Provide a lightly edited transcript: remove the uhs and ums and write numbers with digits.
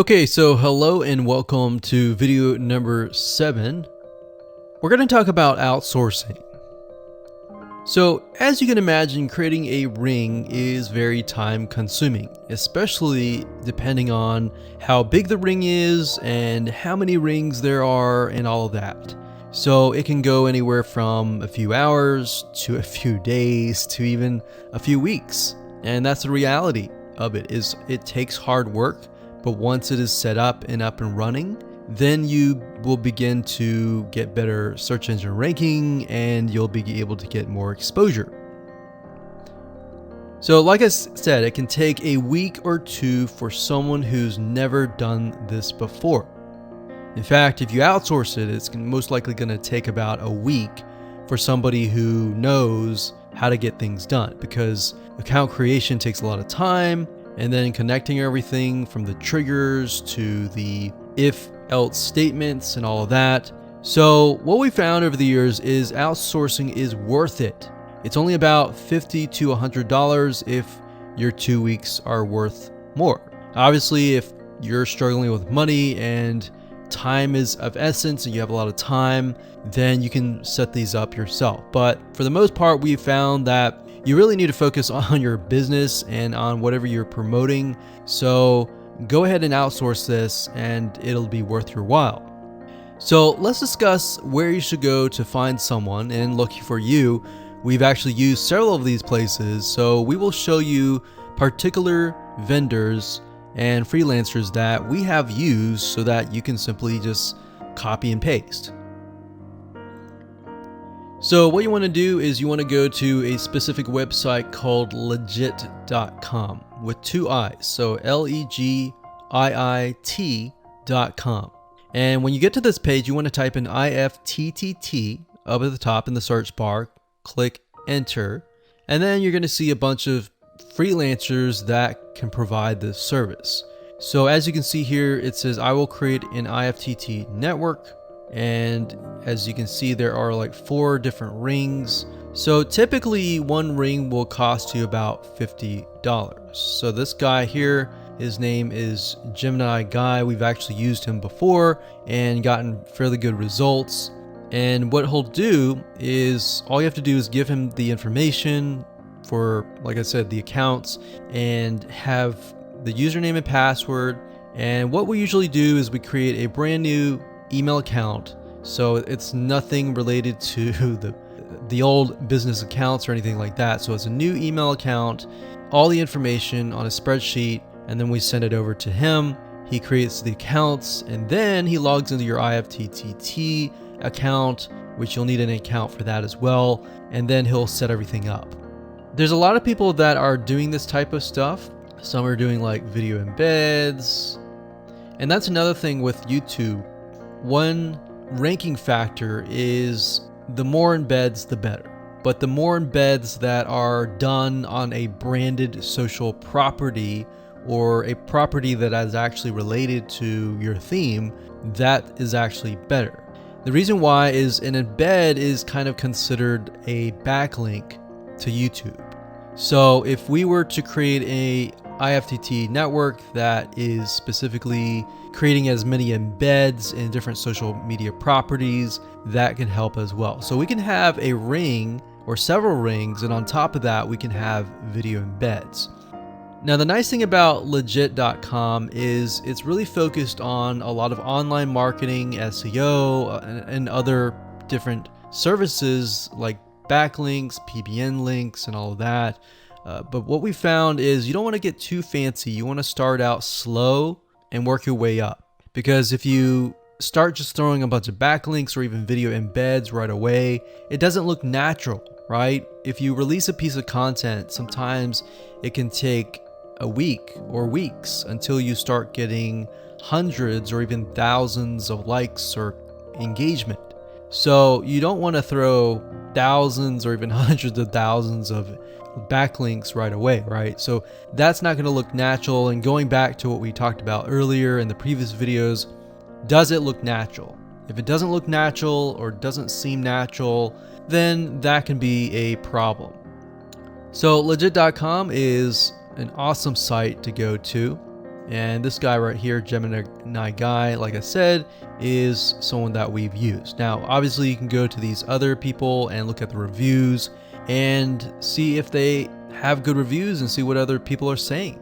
Okay, so hello and welcome to video number 7. We're going to talk about outsourcing. So as you can imagine, creating a ring is very time consuming, especially depending on how big the ring is and how many rings there are and all of that. So it can go anywhere from a few hours to a few days to even a few weeks. And that's the reality of it, is it takes hard work. But once it is set up and running, then you will begin to get better search engine ranking and you'll be able to get more exposure. So like I said, it can take a week or two for someone who's never done this before. In fact, if you outsource it, it's most likely going to take about a week for somebody who knows how to get things done, because account creation takes a lot of time. And then connecting everything from the triggers to the if-else statements and all of that. So what we found over the years is outsourcing is worth it. It's only about $50 to $100 if your 2 weeks are worth more. Obviously, if you're struggling with money and time is of essence and you have a lot of time, then you can set these up yourself. But for the most part, we've found that you really need to focus on your business and on whatever you're promoting. So go ahead and outsource this and it'll be worth your while. So let's discuss where you should go to find someone. And lucky for you, we've actually used several of these places. So we will show you particular vendors and freelancers that we have used so that you can simply just copy and paste. So what you want to do is you want to go to a specific website called legit.com with 2 I's. So LEGIIT.com. And when you get to this page, you want to type in IFTTT up at the top in the search bar, click enter, and then you're going to see a bunch of freelancers that can provide this service. So as you can see here, it says I will create an IFTT network. And as you can see, there are like 4 different rings. So typically one ring will cost you about $50. So this guy here, his name is Gemini Guy. We've actually used him before and gotten fairly good results. And what he'll do is all you have to do is give him the information for, like I said, the accounts, and have the username and password. And what we usually do is we create a brand new email account, so it's nothing related to the old business accounts or anything like that. So it's a new email account, all the information on a spreadsheet, and then we send it over to him. He creates the accounts, and then he logs into your IFTTT account, which you'll need an account for that as well, and then he'll set everything up. There's a lot of people that are doing this type of stuff. Some are doing like video embeds, and that's another thing with YouTube. One ranking factor is the more embeds, the better. But the more embeds that are done on a branded social property or a property that is actually related to your theme, that is actually better. The reason why is an embed is kind of considered a backlink to YouTube. So if we were to create a IFTT network that is specifically creating as many embeds in different social media properties, that can help as well. So we can have a ring or several rings, and on top of that we can have video embeds. Now the nice thing about legit.com is it's really focused on a lot of online marketing, SEO, and other different services like backlinks, PBN links, and all of that. But what we found is you don't want to get too fancy. You want to start out slow and work your way up. Because if you start just throwing a bunch of backlinks or even video embeds right away, it doesn't look natural, right? If you release a piece of content, sometimes it can take a week or weeks until you start getting hundreds or even thousands of likes or engagement. So you don't want to throw thousands or even hundreds of thousands of backlinks right away, right? So that's not going to look natural. And going back to what we talked about earlier in the previous videos, does it look natural? If it doesn't look natural or doesn't seem natural, then that can be a problem. So legit.com is an awesome site to go to. And this guy right here, Gemini guy, like I said, is someone that we've used. Now, obviously you can go to these other people and look at the reviews and see if they have good reviews and see what other people are saying.